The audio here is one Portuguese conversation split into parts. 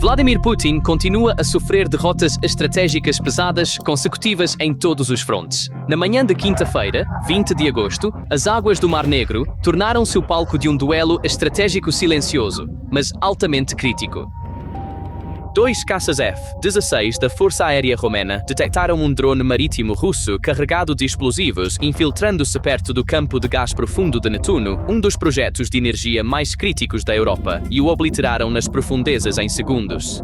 Vladimir Putin continua a sofrer derrotas estratégicas pesadas consecutivas em todos os frontes. Na manhã de quinta-feira, 20 de agosto, as águas do Mar Negro tornaram-se o palco de um duelo estratégico silencioso, mas altamente crítico. Dois caças F-16 da Força Aérea Romena detectaram um drone marítimo russo carregado de explosivos infiltrando-se perto do campo de gás profundo de Netuno, um dos projetos de energia mais críticos da Europa, e o obliteraram nas profundezas em segundos.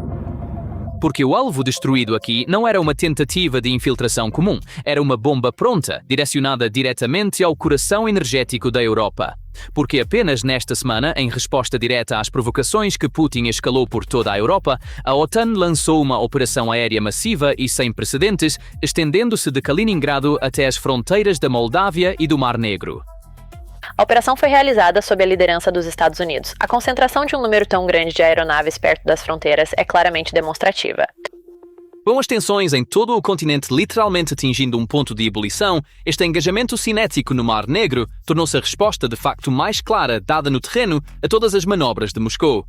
Porque o alvo destruído aqui não era uma tentativa de infiltração comum, era uma bomba pronta, direcionada diretamente ao coração energético da Europa. Porque apenas nesta semana, em resposta direta às provocações que Putin escalou por toda a Europa, a OTAN lançou uma operação aérea massiva e sem precedentes, estendendo-se de Kaliningrado até as fronteiras da Moldávia e do Mar Negro. A operação foi realizada sob a liderança dos Estados Unidos. A concentração de um número tão grande de aeronaves perto das fronteiras é claramente demonstrativa. Com as tensões em todo o continente literalmente atingindo um ponto de ebulição, este engajamento cinético no Mar Negro tornou-se a resposta de facto mais clara dada no terreno a todas as manobras de Moscou.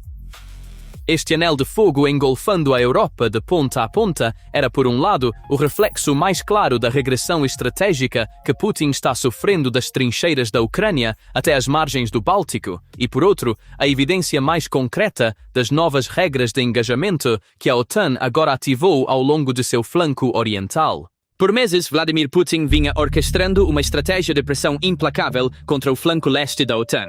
Este anel de fogo engolfando a Europa de ponta a ponta era, por um lado, o reflexo mais claro da regressão estratégica que Putin está sofrendo das trincheiras da Ucrânia até as margens do Báltico, e, por outro, a evidência mais concreta das novas regras de engajamento que a OTAN agora ativou ao longo de seu flanco oriental. Por meses, Vladimir Putin vinha orquestrando uma estratégia de pressão implacável contra o flanco leste da OTAN.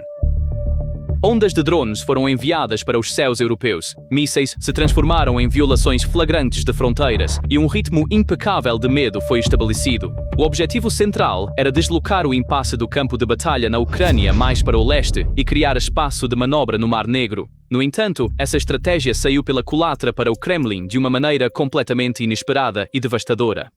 Ondas de drones foram enviadas para os céus europeus, mísseis se transformaram em violações flagrantes de fronteiras e um ritmo impecável de medo foi estabelecido. O objetivo central era deslocar o impasse do campo de batalha na Ucrânia mais para o leste e criar espaço de manobra no Mar Negro. No entanto, essa estratégia saiu pela culatra para o Kremlin de uma maneira completamente inesperada e devastadora.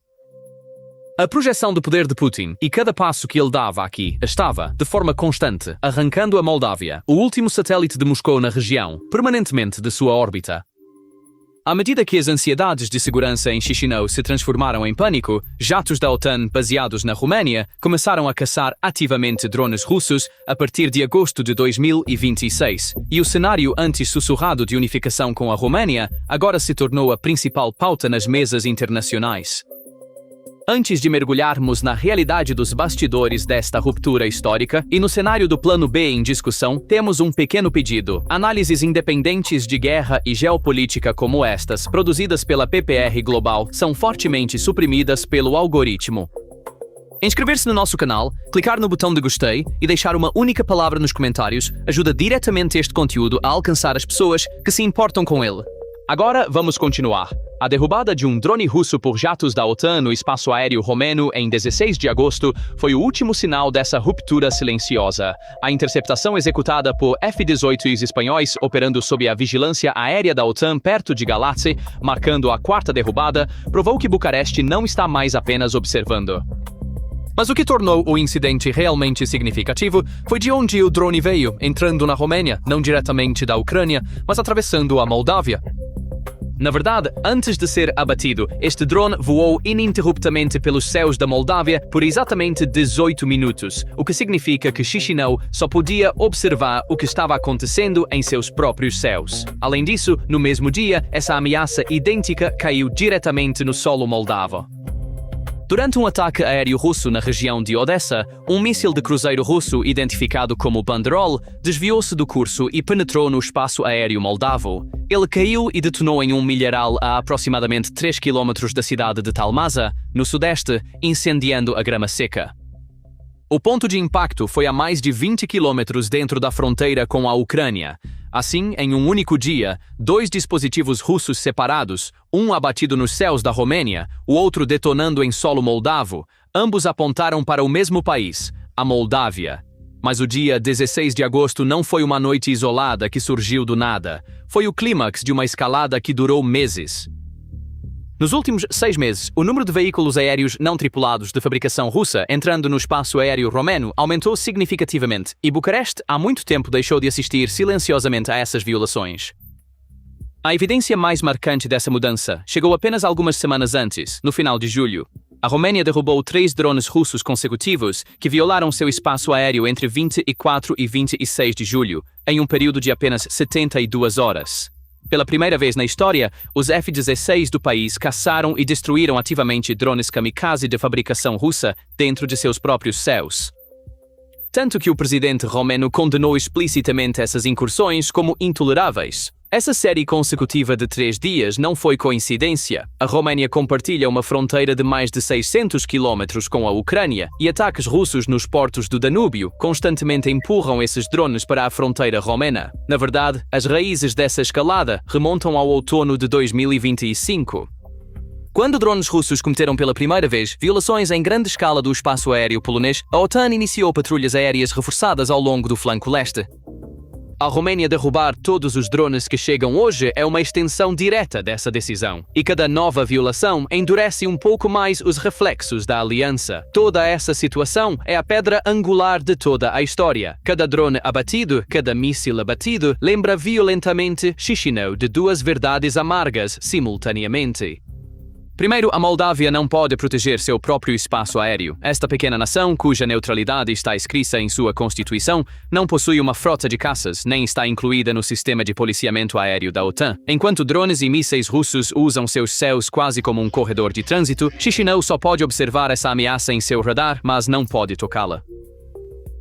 A projeção do poder de Putin e cada passo que ele dava aqui estava, de forma constante, arrancando a Moldávia, o último satélite de Moscou na região, permanentemente de sua órbita. À medida que as ansiedades de segurança em Chisinau se transformaram em pânico, jatos da OTAN baseados na Roménia começaram a caçar ativamente drones russos a partir de agosto de 2026, e o cenário anti-sussurrado de unificação com a Roménia agora se tornou a principal pauta nas mesas internacionais. Antes de mergulharmos na realidade dos bastidores desta ruptura histórica e no cenário do Plano B em discussão, temos um pequeno pedido. Análises independentes de guerra e geopolítica como estas, produzidas pela PPR Global, são fortemente suprimidas pelo algoritmo. Inscrever-se no nosso canal, clicar no botão de gostei e deixar uma única palavra nos comentários ajuda diretamente este conteúdo a alcançar as pessoas que se importam com ele. Agora vamos continuar. A derrubada de um drone russo por jatos da OTAN no espaço aéreo romeno em 16 de agosto foi o último sinal dessa ruptura silenciosa. A interceptação executada por F-18s espanhóis operando sob a vigilância aérea da OTAN perto de Galați, marcando a quarta derrubada, provou que Bucareste não está mais apenas observando. Mas o que tornou o incidente realmente significativo foi de onde o drone veio, entrando na Romênia, não diretamente da Ucrânia, mas atravessando a Moldávia. Na verdade, antes de ser abatido, este drone voou ininterruptamente pelos céus da Moldávia por exatamente 18 minutos, o que significa que Chisinau só podia observar o que estava acontecendo em seus próprios céus. Além disso, no mesmo dia, essa ameaça idêntica caiu diretamente no solo moldavo. Durante um ataque aéreo russo na região de Odessa, um míssil de cruzeiro russo identificado como Banderol desviou-se do curso e penetrou no espaço aéreo moldavo. Ele caiu e detonou em um milharal a aproximadamente 3 km da cidade de Talmaza, no sudeste, incendiando a grama seca. O ponto de impacto foi a mais de 20 km dentro da fronteira com a Ucrânia. Assim, em um único dia, 2 dispositivos russos separados, um abatido nos céus da Romênia, o outro detonando em solo moldavo, ambos apontaram para o mesmo país, a Moldávia. Mas o dia 16 de agosto não foi uma noite isolada que surgiu do nada. Foi o clímax de uma escalada que durou meses. Nos últimos 6 meses, o número de veículos aéreos não tripulados de fabricação russa entrando no espaço aéreo romeno aumentou significativamente e Bucareste há muito tempo deixou de assistir silenciosamente a essas violações. A evidência mais marcante dessa mudança chegou apenas algumas semanas antes, no final de julho. A Roménia derrubou 3 drones russos consecutivos que violaram seu espaço aéreo entre 24 e 26 de julho, em um período de apenas 72 horas. Pela primeira vez na história, os F-16 do país caçaram e destruíram ativamente drones kamikaze de fabricação russa dentro de seus próprios céus. Tanto que o presidente romeno condenou explicitamente essas incursões como intoleráveis. Essa série consecutiva de 3 dias não foi coincidência. A Roménia compartilha uma fronteira de mais de 600 quilômetros com a Ucrânia e ataques russos nos portos do Danúbio constantemente empurram esses drones para a fronteira romena. Na verdade, as raízes dessa escalada remontam ao outono de 2025. Quando drones russos cometeram pela primeira vez violações em grande escala do espaço aéreo polonês, a OTAN iniciou patrulhas aéreas reforçadas ao longo do flanco leste. A Roménia derrubar todos os drones que chegam hoje é uma extensão direta dessa decisão. E cada nova violação endurece um pouco mais os reflexos da aliança. Toda essa situação é a pedra angular de toda a história. Cada drone abatido, cada míssil abatido, lembra violentamente Chisinau de 2 verdades amargas simultaneamente. Primeiro, a Moldávia não pode proteger seu próprio espaço aéreo. Esta pequena nação, cuja neutralidade está escrita em sua Constituição, não possui uma frota de caças, nem está incluída no sistema de policiamento aéreo da OTAN. Enquanto drones e mísseis russos usam seus céus quase como um corredor de trânsito, Chisinau só pode observar essa ameaça em seu radar, mas não pode tocá-la.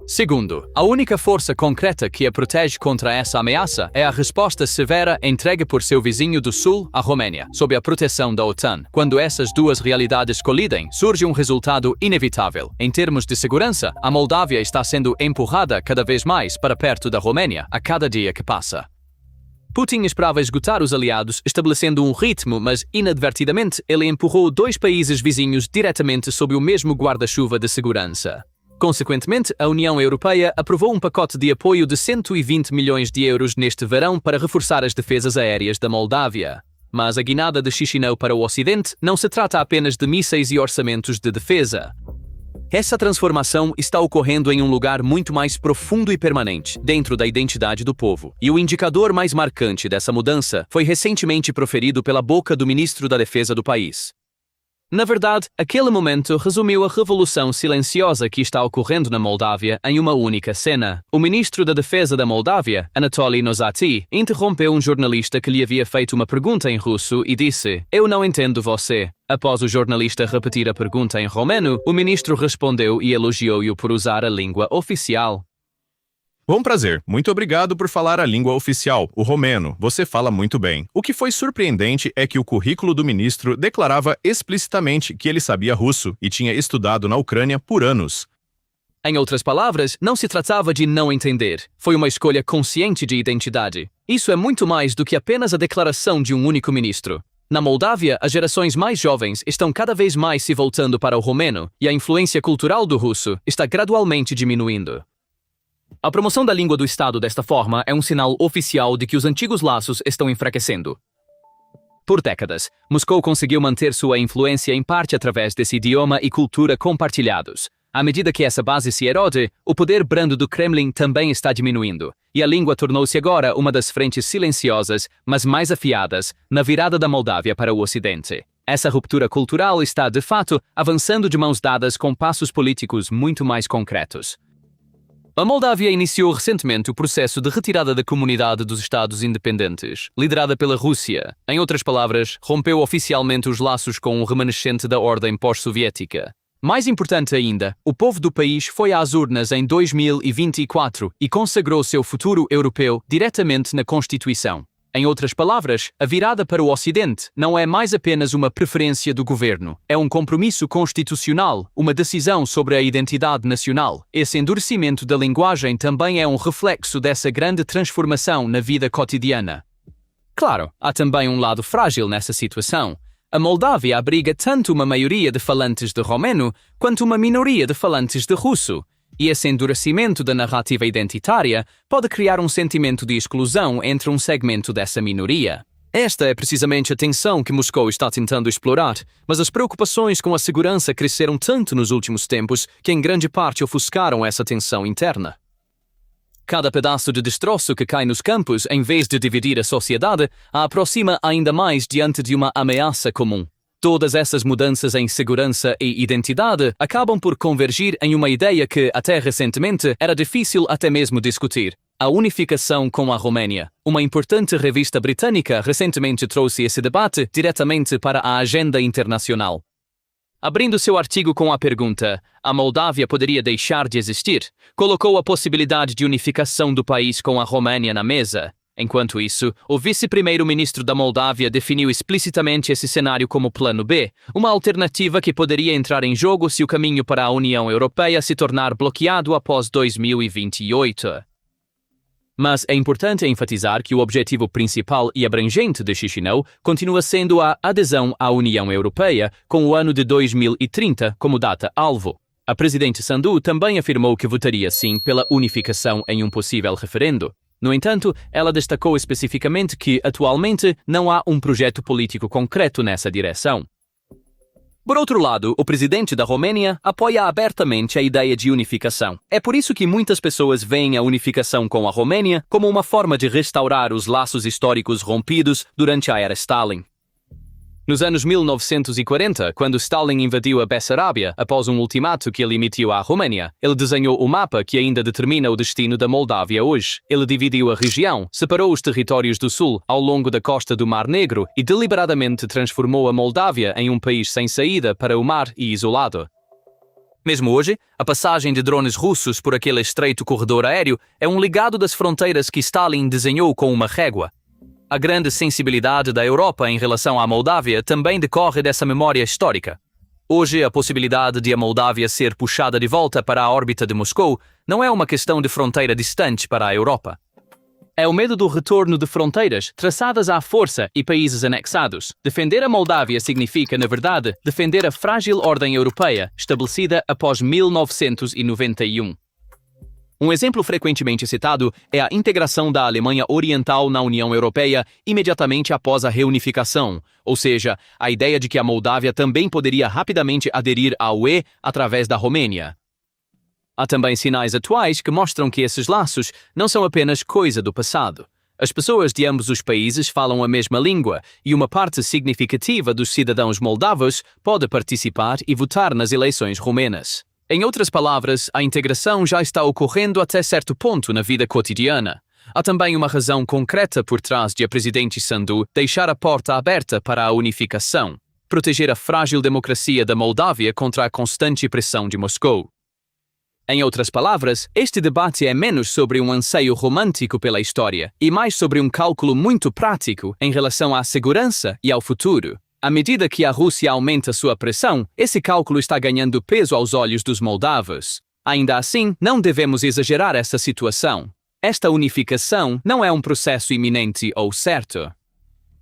Segundo, a única força concreta que a protege contra essa ameaça é a resposta severa entregue por seu vizinho do sul, a Roménia, sob a proteção da OTAN. Quando essas duas realidades colidem, surge um resultado inevitável. Em termos de segurança, a Moldávia está sendo empurrada cada vez mais para perto da Roménia a cada dia que passa. Putin esperava esgotar os aliados, estabelecendo um ritmo, mas inadvertidamente ele empurrou 2 países vizinhos diretamente sob o mesmo guarda-chuva de segurança. Consequentemente, a União Europeia aprovou um pacote de apoio de 120 milhões de euros neste verão para reforçar as defesas aéreas da Moldávia. Mas a guinada de Chisinau para o Ocidente não se trata apenas de mísseis e orçamentos de defesa. Essa transformação está ocorrendo em um lugar muito mais profundo e permanente, dentro da identidade do povo. E o indicador mais marcante dessa mudança foi recentemente proferido pela boca do ministro da Defesa do país. Na verdade, aquele momento resumiu a revolução silenciosa que está ocorrendo na Moldávia em uma única cena. O ministro da Defesa da Moldávia, Anatoly Nosati, interrompeu um jornalista que lhe havia feito uma pergunta em russo e disse: "Eu não entendo você." Após o jornalista repetir a pergunta em romeno, o ministro respondeu e elogiou-o por usar a língua oficial. Bom prazer. Muito obrigado por falar a língua oficial, o romeno. Você fala muito bem. O que foi surpreendente é que o currículo do ministro declarava explicitamente que ele sabia russo e tinha estudado na Ucrânia por anos. Em outras palavras, não se tratava de não entender. Foi uma escolha consciente de identidade. Isso é muito mais do que apenas a declaração de um único ministro. Na Moldávia, as gerações mais jovens estão cada vez mais se voltando para o romeno e a influência cultural do russo está gradualmente diminuindo. A promoção da língua do Estado desta forma é um sinal oficial de que os antigos laços estão enfraquecendo. Por décadas, Moscou conseguiu manter sua influência em parte através desse idioma e cultura compartilhados. À medida que essa base se erode, o poder brando do Kremlin também está diminuindo, e a língua tornou-se agora uma das frentes silenciosas, mas mais afiadas, na virada da Moldávia para o Ocidente. Essa ruptura cultural está, de fato, avançando de mãos dadas com passos políticos muito mais concretos. A Moldávia iniciou recentemente o processo de retirada da Comunidade dos Estados Independentes, liderada pela Rússia. Em outras palavras, rompeu oficialmente os laços com o remanescente da ordem pós-soviética. Mais importante ainda, o povo do país foi às urnas em 2024 e consagrou seu futuro europeu diretamente na Constituição. Em outras palavras, a virada para o Ocidente não é mais apenas uma preferência do governo, é um compromisso constitucional, uma decisão sobre a identidade nacional. Esse endurecimento da linguagem também é um reflexo dessa grande transformação na vida cotidiana. Claro, há também um lado frágil nessa situação. A Moldávia abriga tanto uma maioria de falantes de romeno quanto uma minoria de falantes de russo. E esse endurecimento da narrativa identitária pode criar um sentimento de exclusão entre um segmento dessa minoria. Esta é precisamente a tensão que Moscou está tentando explorar, mas as preocupações com a segurança cresceram tanto nos últimos tempos que em grande parte ofuscaram essa tensão interna. Cada pedaço de destroço que cai nos campos, em vez de dividir a sociedade, a aproxima ainda mais diante de uma ameaça comum. Todas essas mudanças em segurança e identidade acabam por convergir em uma ideia que, até recentemente, era difícil até mesmo discutir: A unificação com a Roménia. Uma importante revista britânica recentemente trouxe esse debate diretamente para a agenda internacional. Abrindo seu artigo com a pergunta: a Moldávia poderia deixar de existir? Colocou a possibilidade de unificação do país com a Roménia na mesa. Enquanto isso, o vice-primeiro-ministro da Moldávia definiu explicitamente esse cenário como Plano B, uma alternativa que poderia entrar em jogo se o caminho para a União Europeia se tornar bloqueado após 2028. Mas é importante enfatizar que o objetivo principal e abrangente de Chisinau continua sendo a adesão à União Europeia, com o ano de 2030 como data-alvo. A presidente Sandu também afirmou que votaria sim pela unificação em um possível referendo. No entanto, ela destacou especificamente que, atualmente, não há um projeto político concreto nessa direção. Por outro lado, o presidente da Romênia apoia abertamente a ideia de unificação. É por isso que muitas pessoas veem a unificação com a Romênia como uma forma de restaurar os laços históricos rompidos durante a era Stalin. Nos anos 1940, quando Stalin invadiu a Bessarábia após um ultimato que ele emitiu à Romênia, ele desenhou o mapa que ainda determina o destino da Moldávia hoje. Ele dividiu a região, separou os territórios do sul ao longo da costa do Mar Negro e deliberadamente transformou a Moldávia em um país sem saída para o mar e isolado. Mesmo hoje, a passagem de drones russos por aquele estreito corredor aéreo é um legado das fronteiras que Stalin desenhou com uma régua. A grande sensibilidade da Europa em relação à Moldávia também decorre dessa memória histórica. Hoje, a possibilidade de a Moldávia ser puxada de volta para a órbita de Moscou não é uma questão de fronteira distante para a Europa. É o medo do retorno de fronteiras traçadas à força e países anexados. Defender a Moldávia significa, na verdade, defender a frágil ordem europeia estabelecida após 1991. Um exemplo frequentemente citado é a integração da Alemanha Oriental na União Europeia imediatamente após a reunificação, ou seja, a ideia de que a Moldávia também poderia rapidamente aderir à UE através da Romênia. Há também sinais atuais que mostram que esses laços não são apenas coisa do passado. As pessoas de ambos os países falam a mesma língua e uma parte significativa dos cidadãos moldavos pode participar e votar nas eleições romenas. Em outras palavras, a integração já está ocorrendo até certo ponto na vida cotidiana. Há também uma razão concreta por trás de a presidente Sandu deixar a porta aberta para a unificação, proteger a frágil democracia da Moldávia contra a constante pressão de Moscou. Em outras palavras, este debate é menos sobre um anseio romântico pela história e mais sobre um cálculo muito prático em relação à segurança e ao futuro. À medida que a Rússia aumenta sua pressão, esse cálculo está ganhando peso aos olhos dos moldavos. Ainda assim, não devemos exagerar essa situação. Esta unificação não é um processo iminente ou certo.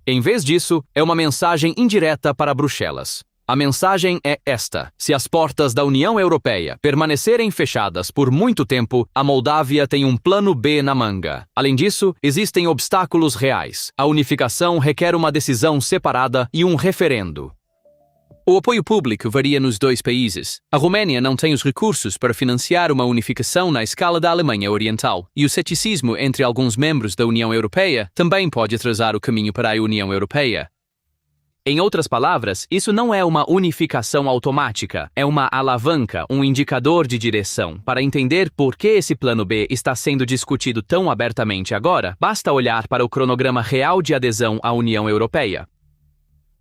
Em vez disso, é uma mensagem indireta para Bruxelas. A mensagem é esta: se as portas da União Europeia permanecerem fechadas por muito tempo, a Moldávia tem um plano B na manga. Além disso, existem obstáculos reais. A unificação requer uma decisão separada e um referendo. O apoio público varia nos dois países. A Romênia não tem os recursos para financiar uma unificação na escala da Alemanha Oriental, e o ceticismo entre alguns membros da União Europeia também pode atrasar o caminho para a União Europeia. Em outras palavras, isso não é uma unificação automática, é uma alavanca, um indicador de direção. Para entender por que esse plano B está sendo discutido tão abertamente agora, basta olhar para o cronograma real de adesão à União Europeia.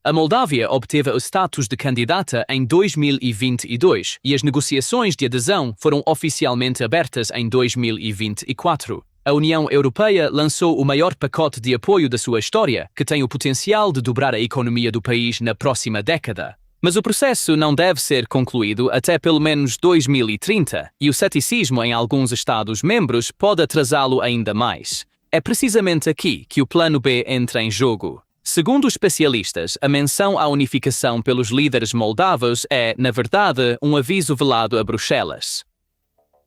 A Moldávia obteve o status de candidata em 2022 e as negociações de adesão foram oficialmente abertas em 2024. A União Europeia lançou o maior pacote de apoio da sua história, que tem o potencial de dobrar a economia do país na próxima década. Mas o processo não deve ser concluído até pelo menos 2030, e o ceticismo em alguns Estados-membros pode atrasá-lo ainda mais. É precisamente aqui que o Plano B entra em jogo. Segundo os especialistas, a menção à unificação pelos líderes moldavos é, na verdade, um aviso velado a Bruxelas.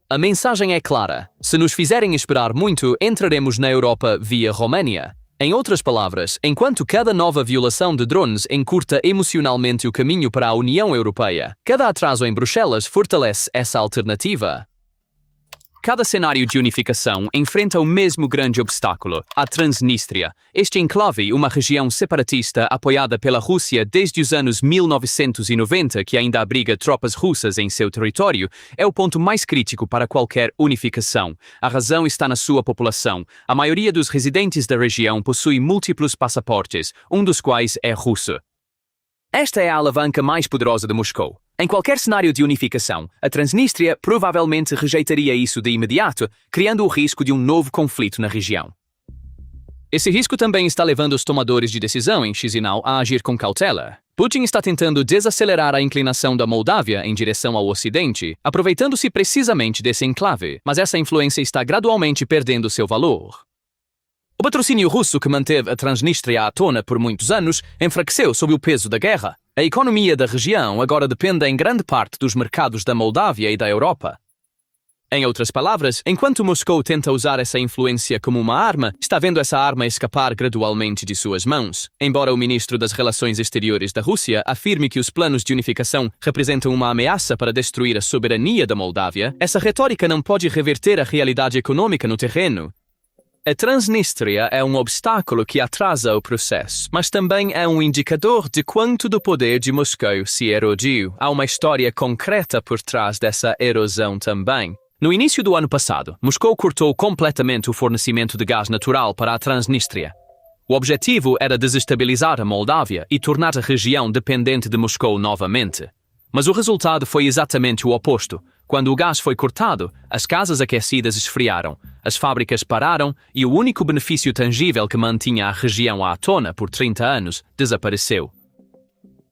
A mensagem é clara: se nos fizerem esperar muito, entraremos na Europa via Romênia. Em outras palavras, enquanto cada nova violação de drones encurta emocionalmente o caminho para a União Europeia, cada atraso em Bruxelas fortalece essa alternativa. Cada cenário de unificação enfrenta o mesmo grande obstáculo, a Transnistria. Este enclave, uma região separatista apoiada pela Rússia desde os anos 1990, que ainda abriga tropas russas em seu território, é o ponto mais crítico para qualquer unificação. A razão está na sua população. A maioria dos residentes da região possui múltiplos passaportes, um dos quais é russo. Esta é a alavanca mais poderosa de Moscou. Em qualquer cenário de unificação, a Transnistria provavelmente rejeitaria isso de imediato, criando o risco de um novo conflito na região. Esse risco também está levando os tomadores de decisão em Chisinau a agir com cautela. Putin está tentando desacelerar a inclinação da Moldávia em direção ao Ocidente, aproveitando-se precisamente desse enclave, mas essa influência está gradualmente perdendo seu valor. O patrocínio russo que manteve a Transnistria à tona por muitos anos enfraqueceu sob o peso da guerra. A economia da região agora depende em grande parte dos mercados da Moldávia e da Europa. Em outras palavras, enquanto Moscou tenta usar essa influência como uma arma, está vendo essa arma escapar gradualmente de suas mãos. Embora o ministro das Relações Exteriores da Rússia afirme que os planos de unificação representam uma ameaça para destruir a soberania da Moldávia, essa retórica não pode reverter a realidade econômica no terreno. A Transnistria é um obstáculo que atrasa o processo, mas também é um indicador de quanto do poder de Moscou se erodiu. Há uma história concreta por trás dessa erosão também. No início do ano passado, Moscou cortou completamente o fornecimento de gás natural para a Transnistria. O objetivo era desestabilizar a Moldávia e tornar a região dependente de Moscou novamente. Mas o resultado foi exatamente o oposto. Quando o gás foi cortado, as casas aquecidas esfriaram, as fábricas pararam e o único benefício tangível que mantinha a região à tona por 30 anos desapareceu.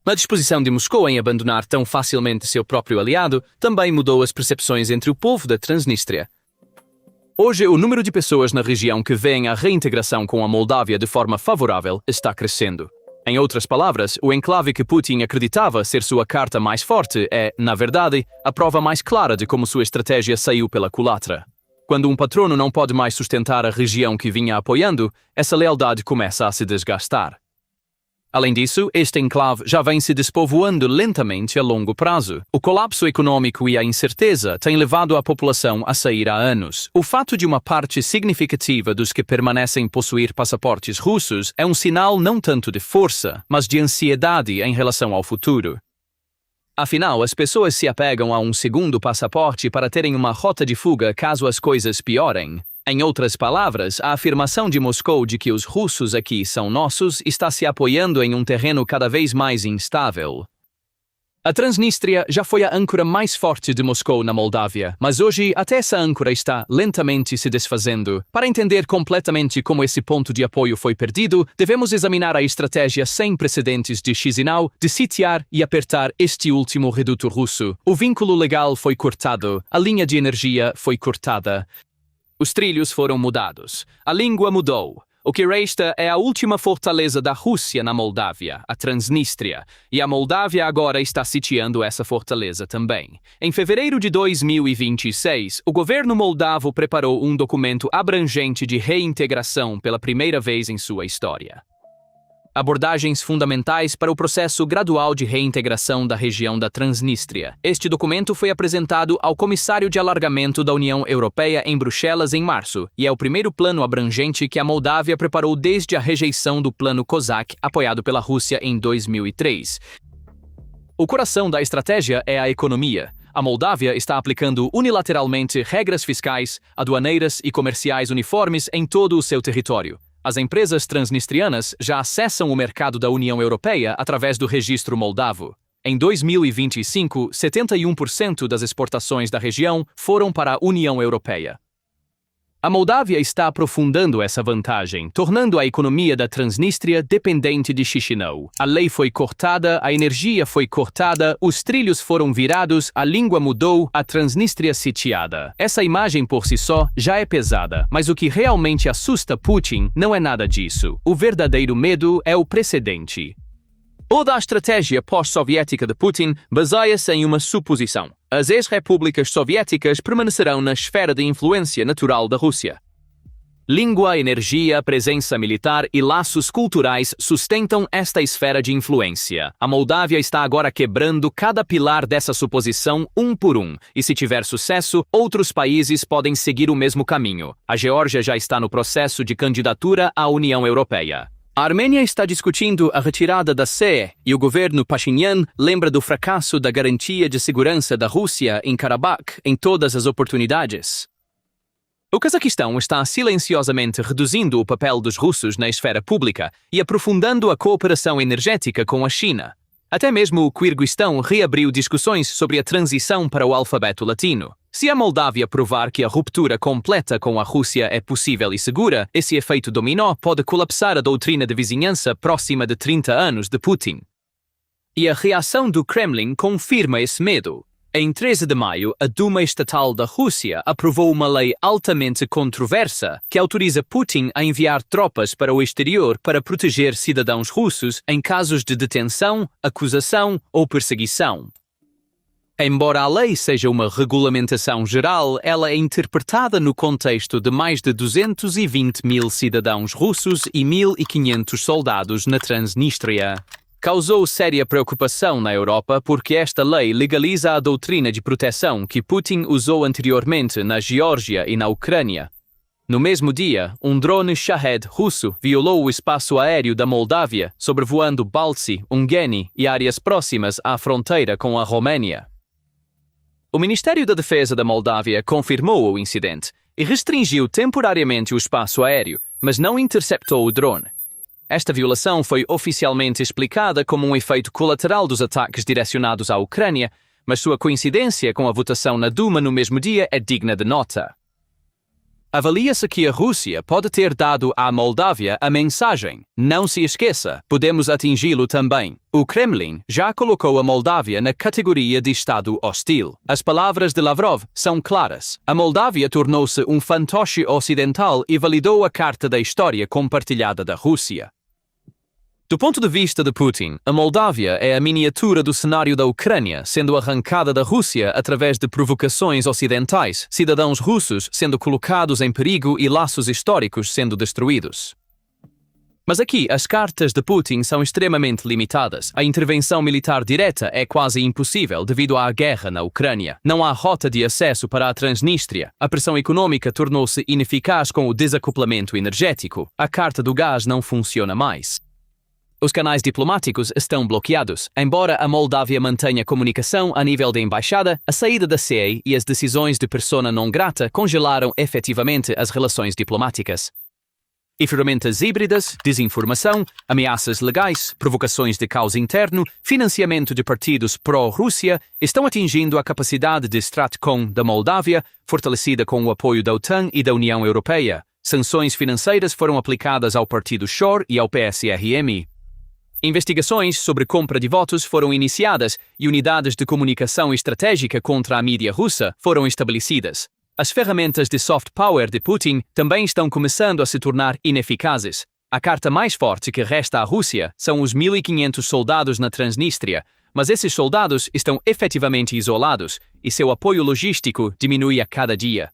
A disposição de Moscou em abandonar tão facilmente seu próprio aliado também mudou as percepções entre o povo da Transnistria. Hoje, o número de pessoas na região que veem a reintegração com a Moldávia de forma favorável está crescendo. Em outras palavras, o enclave que Putin acreditava ser sua carta mais forte é, na verdade, a prova mais clara de como sua estratégia saiu pela culatra. Quando um patrono não pode mais sustentar a região que vinha apoiando, essa lealdade começa a se desgastar. Além disso, este enclave já vem se despovoando lentamente a longo prazo. O colapso econômico e a incerteza têm levado a população a sair há anos. O fato de uma parte significativa dos que permanecem possuir passaportes russos é um sinal não tanto de força, mas de ansiedade em relação ao futuro. Afinal, as pessoas se apegam a um segundo passaporte para terem uma rota de fuga caso as coisas piorem. Em outras palavras, a afirmação de Moscou de que os russos aqui são nossos está se apoiando em um terreno cada vez mais instável. A Transnistria já foi a âncora mais forte de Moscou na Moldávia, mas hoje até essa âncora está lentamente se desfazendo. Para entender completamente como esse ponto de apoio foi perdido, devemos examinar a estratégia sem precedentes de Chisinau de sitiar e apertar este último reduto russo. O vínculo legal foi cortado, a linha de energia foi cortada. Os trilhos foram mudados. A língua mudou. O que resta é a última fortaleza da Rússia na Moldávia, a Transnistria, e a Moldávia agora está sitiando essa fortaleza também. Em fevereiro de 2026, o governo moldavo preparou um documento abrangente de reintegração pela primeira vez em sua história. Abordagens fundamentais para o processo gradual de reintegração da região da Transnistria. Este documento foi apresentado ao Comissário de Alargamento da União Europeia em Bruxelas em março, e é o primeiro plano abrangente que a Moldávia preparou desde a rejeição do Plano Kozak, apoiado pela Rússia em 2003. O coração da estratégia é a economia. A Moldávia está aplicando unilateralmente regras fiscais, aduaneiras e comerciais uniformes em todo o seu território. As empresas transnistrianas já acessam o mercado da União Europeia através do registro moldavo. Em 2025, 71% das exportações da região foram para a União Europeia. A Moldávia está aprofundando essa vantagem, tornando a economia da Transnistria dependente de Chisinau. A lei foi cortada, a energia foi cortada, os trilhos foram virados, a língua mudou, a Transnistria sitiada. Essa imagem por si só já é pesada, mas o que realmente assusta Putin não é nada disso. O verdadeiro medo é o precedente. Toda a estratégia pós-soviética de Putin baseia-se em uma suposição. As ex-repúblicas soviéticas permanecerão na esfera de influência natural da Rússia. Língua, energia, presença militar e laços culturais sustentam esta esfera de influência. A Moldávia está agora quebrando cada pilar dessa suposição um por um, e se tiver sucesso, outros países podem seguir o mesmo caminho. A Geórgia já está no processo de candidatura à União Europeia. A Armênia está discutindo a retirada da CE e o governo Pashinyan lembra do fracasso da garantia de segurança da Rússia em Karabakh em todas as oportunidades. O Cazaquistão está silenciosamente reduzindo o papel dos russos na esfera pública e aprofundando a cooperação energética com a China. Até mesmo o Quirguistão reabriu discussões sobre a transição para o alfabeto latino. Se a Moldávia provar que a ruptura completa com a Rússia é possível e segura, esse efeito dominó pode colapsar a doutrina de vizinhança próxima de 30 anos de Putin. E a reação do Kremlin confirma esse medo. Em 13 de maio, a Duma Estatal da Rússia aprovou uma lei altamente controversa que autoriza Putin a enviar tropas para o exterior para proteger cidadãos russos em casos de detenção, acusação ou perseguição. Embora a lei seja uma regulamentação geral, ela é interpretada no contexto de mais de 220 mil cidadãos russos e 1.500 soldados na Transnistria. Causou séria preocupação na Europa porque esta lei legaliza a doutrina de proteção que Putin usou anteriormente na Geórgia e na Ucrânia. No mesmo dia, um drone Shahed russo violou o espaço aéreo da Moldávia, sobrevoando Balci, Ungheni e áreas próximas à fronteira com a Romênia. O Ministério da Defesa da Moldávia confirmou o incidente e restringiu temporariamente o espaço aéreo, mas não interceptou o drone. Esta violação foi oficialmente explicada como um efeito colateral dos ataques direcionados à Ucrânia, mas sua coincidência com a votação na Duma no mesmo dia é digna de nota. Avalia-se que a Rússia pode ter dado à Moldávia a mensagem: não se esqueça, podemos atingi-lo também. O Kremlin já colocou a Moldávia na categoria de Estado hostil. As palavras de Lavrov são claras. A Moldávia tornou-se um fantoche ocidental e validou a carta da história compartilhada da Rússia. Do ponto de vista de Putin, a Moldávia é a miniatura do cenário da Ucrânia, sendo arrancada da Rússia através de provocações ocidentais, cidadãos russos sendo colocados em perigo e laços históricos sendo destruídos. Mas aqui, as cartas de Putin são extremamente limitadas. A intervenção militar direta é quase impossível devido à guerra na Ucrânia. Não há rota de acesso para a Transnistria. A pressão econômica tornou-se ineficaz com o desacoplamento energético. A carta do gás não funciona mais. Os canais diplomáticos estão bloqueados. Embora a Moldávia mantenha comunicação a nível da embaixada, a saída da CEE e as decisões de persona non grata congelaram efetivamente as relações diplomáticas. E ferramentas híbridas, desinformação, ameaças legais, provocações de caos interno, financiamento de partidos pró-Rússia estão atingindo a capacidade de Stratcom da Moldávia, fortalecida com o apoio da OTAN e da União Europeia. Sanções financeiras foram aplicadas ao partido Shor e ao PSRM. Investigações sobre compra de votos foram iniciadas e unidades de comunicação estratégica contra a mídia russa foram estabelecidas. As ferramentas de soft power de Putin também estão começando a se tornar ineficazes. A carta mais forte que resta à Rússia são os 1.500 soldados na Transnistria, mas esses soldados estão efetivamente isolados e seu apoio logístico diminui a cada dia.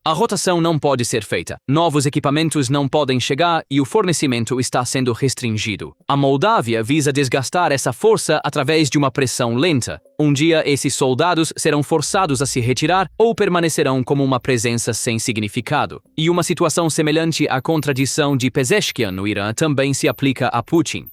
A rotação não pode ser feita, novos equipamentos não podem chegar e o fornecimento está sendo restringido. A Moldávia visa desgastar essa força através de uma pressão lenta. Um dia esses soldados serão forçados a se retirar ou permanecerão como uma presença sem significado. E uma situação semelhante à contradição de Pezeshkian no Irã também se aplica a Putin.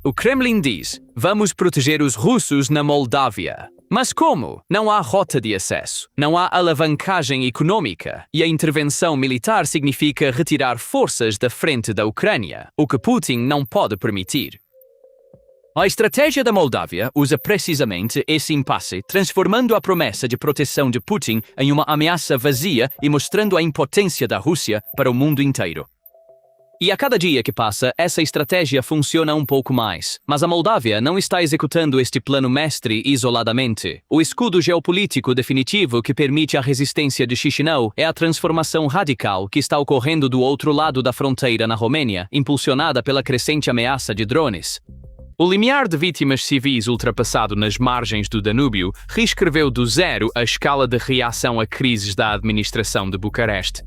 O Kremlin diz: vamos proteger os russos na Moldávia. Mas como? Não há rota de acesso, não há alavancagem econômica e a intervenção militar significa retirar forças da frente da Ucrânia, o que Putin não pode permitir. A estratégia da Moldávia usa precisamente esse impasse, transformando a promessa de proteção de Putin em uma ameaça vazia e mostrando a impotência da Rússia para o mundo inteiro. E a cada dia que passa, essa estratégia funciona um pouco mais. Mas a Moldávia não está executando este plano mestre isoladamente. O escudo geopolítico definitivo que permite a resistência de Chisinau é a transformação radical que está ocorrendo do outro lado da fronteira na Romênia, impulsionada pela crescente ameaça de drones. O limiar de vítimas civis ultrapassado nas margens do Danúbio reescreveu do zero a escala de reação a crises da administração de Bucareste.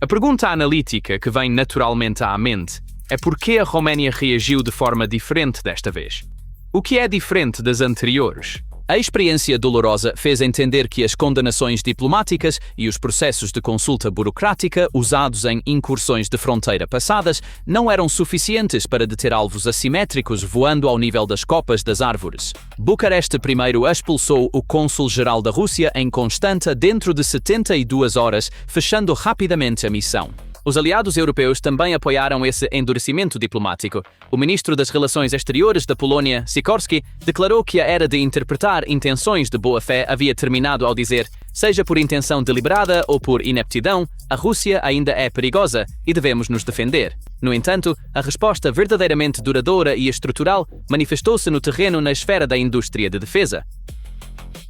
A pergunta analítica que vem naturalmente à mente é por que a Roménia reagiu de forma diferente desta vez? O que é diferente das anteriores? A experiência dolorosa fez entender que as condenações diplomáticas e os processos de consulta burocrática usados em incursões de fronteira passadas não eram suficientes para deter alvos assimétricos voando ao nível das copas das árvores. Bucareste primeiro expulsou o cônsul-geral da Rússia em Constanta dentro de 72 horas, fechando rapidamente a missão. Os aliados europeus também apoiaram esse endurecimento diplomático. O ministro das Relações Exteriores da Polônia, Sikorski, declarou que a era de interpretar intenções de boa-fé havia terminado ao dizer: seja por intenção deliberada ou por ineptidão, a Rússia ainda é perigosa e devemos nos defender. No entanto, a resposta verdadeiramente duradoura e estrutural manifestou-se no terreno na esfera da indústria de defesa.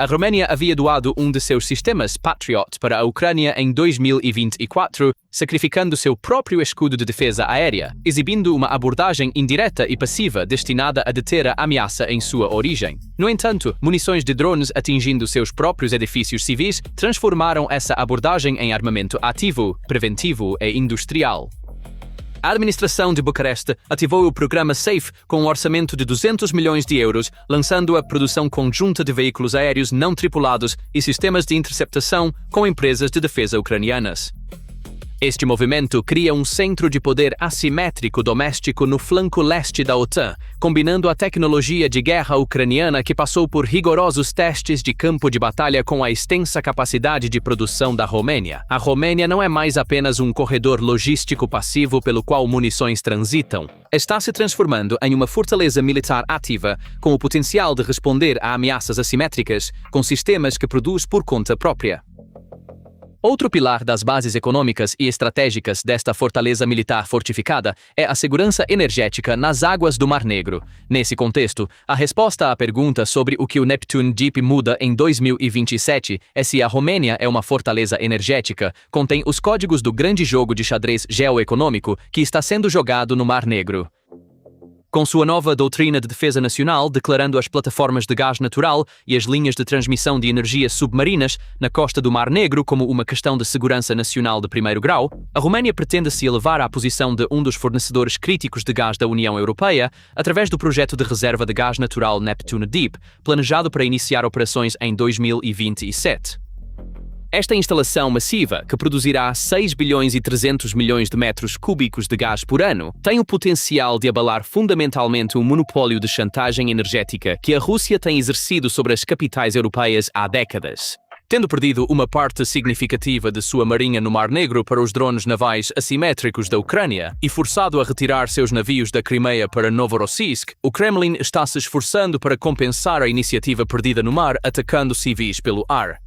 A Roménia havia doado um de seus sistemas Patriot para a Ucrânia em 2024, sacrificando seu próprio escudo de defesa aérea, exibindo uma abordagem indireta e passiva destinada a deter a ameaça em sua origem. No entanto, munições de drones atingindo seus próprios edifícios civis transformaram essa abordagem em armamento ativo, preventivo e industrial. A administração de Bucareste ativou o programa SAFE com um orçamento de 200 milhões de euros, lançando a produção conjunta de veículos aéreos não tripulados e sistemas de interceptação com empresas de defesa ucranianas. Este movimento cria um centro de poder assimétrico doméstico no flanco leste da OTAN, combinando a tecnologia de guerra ucraniana que passou por rigorosos testes de campo de batalha com a extensa capacidade de produção da Romênia. A Romênia não é mais apenas um corredor logístico passivo pelo qual munições transitam. Está se transformando em uma fortaleza militar ativa, com o potencial de responder a ameaças assimétricas, com sistemas que produz por conta própria. Outro pilar das bases econômicas e estratégicas desta fortaleza militar fortificada é a segurança energética nas águas do Mar Negro. Nesse contexto, a resposta à pergunta sobre o que o Neptune Deep muda em 2027 é se a Romênia é uma fortaleza energética, contém os códigos do grande jogo de xadrez geoeconômico que está sendo jogado no Mar Negro. Com sua nova doutrina de defesa nacional, declarando as plataformas de gás natural e as linhas de transmissão de energia submarinas na costa do Mar Negro como uma questão de segurança nacional de primeiro grau, a Roménia pretende se elevar à posição de um dos fornecedores críticos de gás da União Europeia através do projeto de reserva de gás natural Neptune Deep, planejado para iniciar operações em 2027. Esta instalação massiva, que produzirá 6 bilhões e 300 milhões de metros cúbicos de gás por ano, tem o potencial de abalar fundamentalmente o monopólio de chantagem energética que a Rússia tem exercido sobre as capitais europeias há décadas. Tendo perdido uma parte significativa de sua marinha no Mar Negro para os drones navais assimétricos da Ucrânia e forçado a retirar seus navios da Crimeia para Novorossiysk, o Kremlin está se esforçando para compensar a iniciativa perdida no mar atacando civis pelo ar.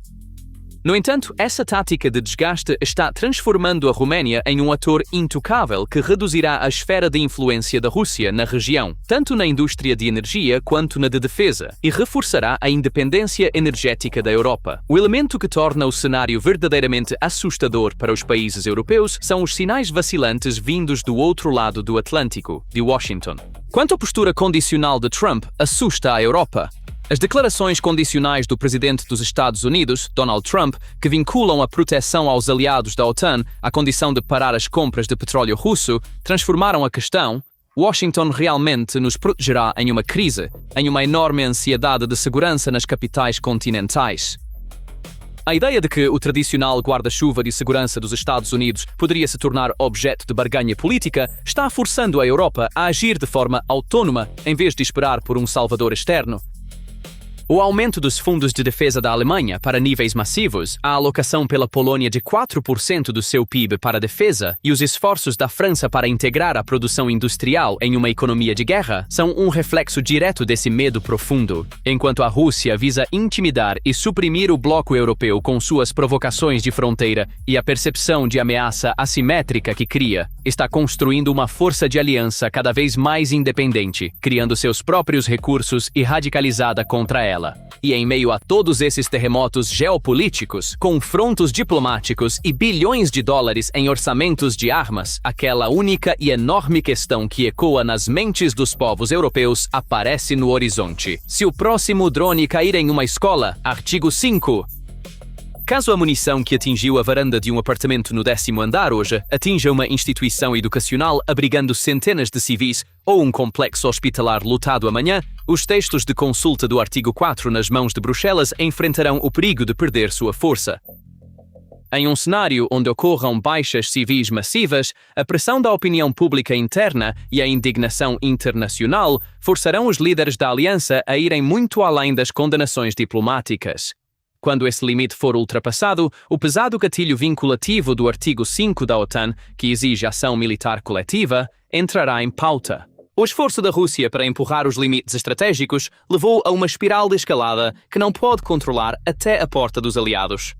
No entanto, essa tática de desgaste está transformando a Roménia em um ator intocável que reduzirá a esfera de influência da Rússia na região, tanto na indústria de energia quanto na de defesa, e reforçará a independência energética da Europa. O elemento que torna o cenário verdadeiramente assustador para os países europeus são os sinais vacilantes vindos do outro lado do Atlântico, de Washington. Quanto à postura condicional de Trump, assusta a Europa. As declarações condicionais do presidente dos Estados Unidos, Donald Trump, que vinculam a proteção aos aliados da OTAN à condição de parar as compras de petróleo russo, transformaram a questão: Washington realmente nos protegerá em uma crise, em uma enorme ansiedade de segurança nas capitais continentais. A ideia de que o tradicional guarda-chuva de segurança dos Estados Unidos poderia se tornar objeto de barganha política está forçando a Europa a agir de forma autónoma em vez de esperar por um salvador externo. O aumento dos fundos de defesa da Alemanha para níveis massivos, a alocação pela Polônia de 4% do seu PIB para a defesa e os esforços da França para integrar a produção industrial em uma economia de guerra são um reflexo direto desse medo profundo. Enquanto a Rússia visa intimidar e suprimir o bloco europeu com suas provocações de fronteira e a percepção de ameaça assimétrica que cria, está construindo uma força de aliança cada vez mais independente, criando seus próprios recursos e radicalizada contra ela. E em meio a todos esses terremotos geopolíticos, confrontos diplomáticos e bilhões de dólares em orçamentos de armas, aquela única e enorme questão que ecoa nas mentes dos povos europeus aparece no horizonte. Se o próximo drone cair em uma escola, artigo 5. Caso a munição que atingiu a varanda de um apartamento no 10º andar hoje atinja uma instituição educacional abrigando centenas de civis ou um complexo hospitalar lotado amanhã, os textos de consulta do artigo 4 nas mãos de Bruxelas enfrentarão o perigo de perder sua força. Em um cenário onde ocorram baixas civis massivas, a pressão da opinião pública interna e a indignação internacional forçarão os líderes da aliança a irem muito além das condenações diplomáticas. Quando esse limite for ultrapassado, o pesado gatilho vinculativo do artigo 5 da OTAN, que exige ação militar coletiva, entrará em pauta. O esforço da Rússia para empurrar os limites estratégicos levou a uma espiral de escalada que não pode controlar até a porta dos aliados.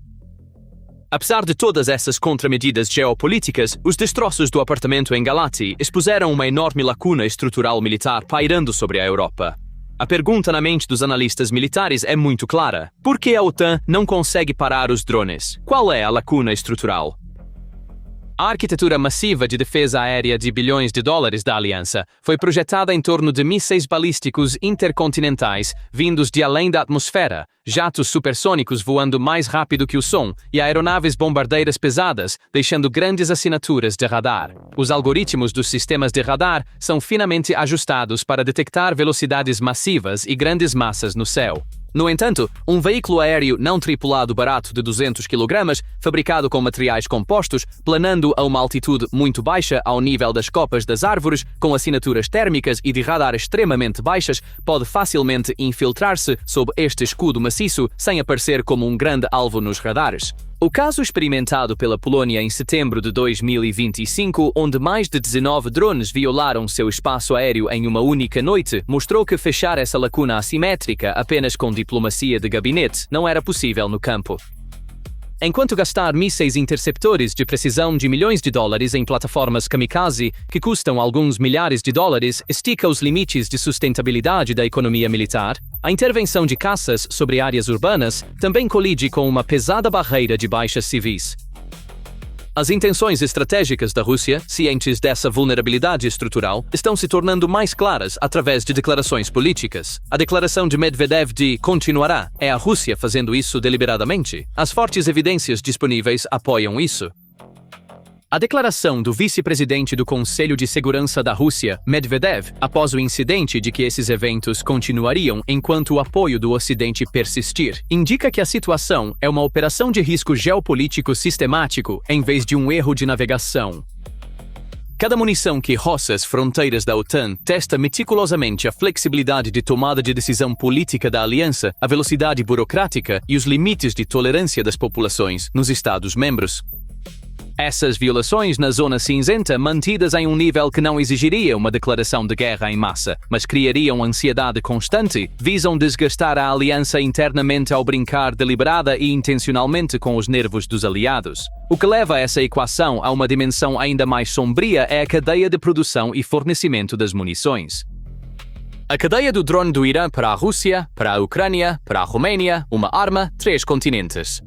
Apesar de todas essas contramedidas geopolíticas, os destroços do apartamento em Galați expuseram uma enorme lacuna estrutural militar pairando sobre a Europa. A pergunta na mente dos analistas militares é muito clara. Por que a OTAN não consegue parar os drones? Qual é a lacuna estrutural? A arquitetura massiva de defesa aérea de bilhões de dólares da aliança foi projetada em torno de mísseis balísticos intercontinentais vindos de além da atmosfera, jatos supersônicos voando mais rápido que o som e aeronaves bombardeiras pesadas, deixando grandes assinaturas de radar. Os algoritmos dos sistemas de radar são finamente ajustados para detectar velocidades massivas e grandes massas no céu. No entanto, um veículo aéreo não tripulado barato de 200 kg, fabricado com materiais compostos, planando a uma altitude muito baixa ao nível das copas das árvores, com assinaturas térmicas e de radar extremamente baixas, pode facilmente infiltrar-se sob este escudo maciço sem aparecer como um grande alvo nos radares. O caso experimentado pela Polônia em setembro de 2025, onde mais de 19 drones violaram seu espaço aéreo em uma única noite, mostrou que fechar essa lacuna assimétrica apenas com diplomacia de gabinete não era possível no campo. Enquanto gastar mísseis interceptores de precisão de milhões de dólares em plataformas kamikaze, que custam alguns milhares de dólares, estica os limites de sustentabilidade da economia militar, a intervenção de caças sobre áreas urbanas também colide com uma pesada barreira de baixas civis. As intenções estratégicas da Rússia, cientes dessa vulnerabilidade estrutural, estão se tornando mais claras através de declarações políticas. A declaração de Medvedev de "continuará" é a Rússia fazendo isso deliberadamente. As fortes evidências disponíveis apoiam isso. A declaração do vice-presidente do Conselho de Segurança da Rússia, Medvedev, após o incidente de que esses eventos continuariam enquanto o apoio do Ocidente persistir, indica que a situação é uma operação de risco geopolítico sistemático em vez de um erro de navegação. Cada munição que roça as fronteiras da OTAN testa meticulosamente a flexibilidade de tomada de decisão política da aliança, a velocidade burocrática e os limites de tolerância das populações nos Estados-membros. Essas violações na zona cinzenta, mantidas em um nível que não exigiria uma declaração de guerra em massa, mas criariam ansiedade constante, visam desgastar a aliança internamente ao brincar deliberada e intencionalmente com os nervos dos aliados. O que leva essa equação a uma dimensão ainda mais sombria é a cadeia de produção e fornecimento das munições. A cadeia do drone do Irã para a Rússia, para a Ucrânia, para a Romênia, uma arma, 3 continentes.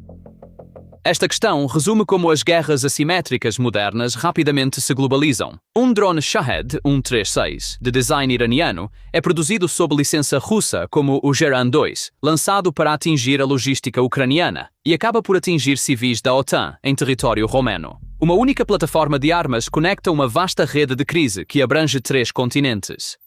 Esta questão resume como as guerras assimétricas modernas rapidamente se globalizam. Um drone Shahed 136, de design iraniano, é produzido sob licença russa como o Geran 2, lançado para atingir a logística ucraniana, e acaba por atingir civis da OTAN em território romeno. Uma única plataforma de armas conecta uma vasta rede de crise que abrange 3 continentes.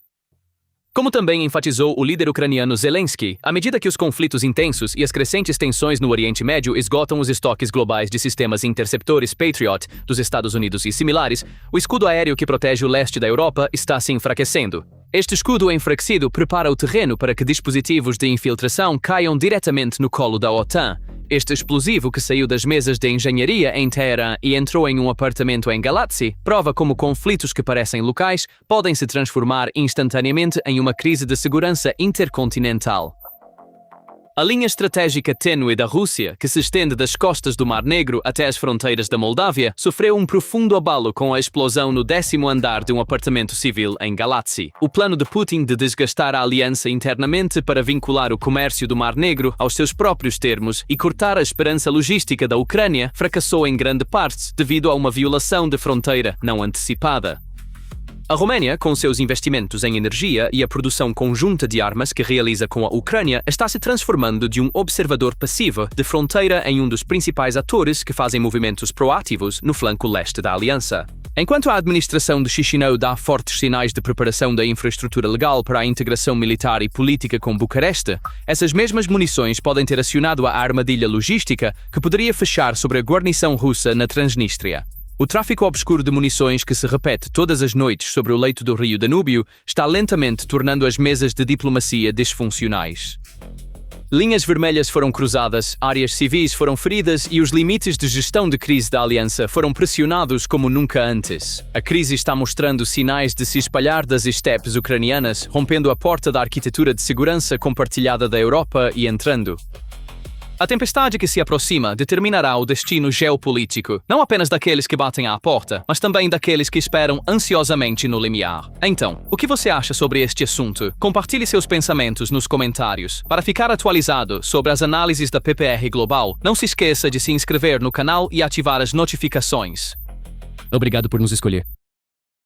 Como também enfatizou o líder ucraniano Zelensky, à medida que os conflitos intensos e as crescentes tensões no Oriente Médio esgotam os estoques globais de sistemas interceptores Patriot dos Estados Unidos e similares, o escudo aéreo que protege o leste da Europa está se enfraquecendo. Este escudo enfraquecido prepara o terreno para que dispositivos de infiltração caiam diretamente no colo da OTAN. Este explosivo que saiu das mesas de engenharia em Teherã e entrou em um apartamento em Galați prova como conflitos que parecem locais podem se transformar instantaneamente em uma crise de segurança intercontinental. A linha estratégica tênue da Rússia, que se estende das costas do Mar Negro até as fronteiras da Moldávia, sofreu um profundo abalo com a explosão no 10º andar de um apartamento civil em Galați. O plano de Putin de desgastar a aliança internamente para vincular o comércio do Mar Negro aos seus próprios termos e cortar a esperança logística da Ucrânia fracassou em grande parte devido a uma violação de fronteira não antecipada. A Roménia, com seus investimentos em energia e a produção conjunta de armas que realiza com a Ucrânia, está se transformando de um observador passivo de fronteira em um dos principais atores que fazem movimentos proativos no flanco leste da aliança. Enquanto a administração de Chisinau dá fortes sinais de preparação da infraestrutura legal para a integração militar e política com Bucareste, essas mesmas munições podem ter acionado a armadilha logística que poderia fechar sobre a guarnição russa na Transnistria. O tráfico obscuro de munições que se repete todas as noites sobre o leito do rio Danúbio está lentamente tornando as mesas de diplomacia disfuncionais. Linhas vermelhas foram cruzadas, áreas civis foram feridas e os limites de gestão de crise da aliança foram pressionados como nunca antes. A crise está mostrando sinais de se espalhar das estepes ucranianas, rompendo a porta da arquitetura de segurança compartilhada da Europa e entrando. A tempestade que se aproxima determinará o destino geopolítico, não apenas daqueles que batem à porta, mas também daqueles que esperam ansiosamente no limiar. Então, o que você acha sobre este assunto? Compartilhe seus pensamentos nos comentários. Para ficar atualizado sobre as análises da PPR Global, não se esqueça de se inscrever no canal e ativar as notificações. Obrigado por nos escolher.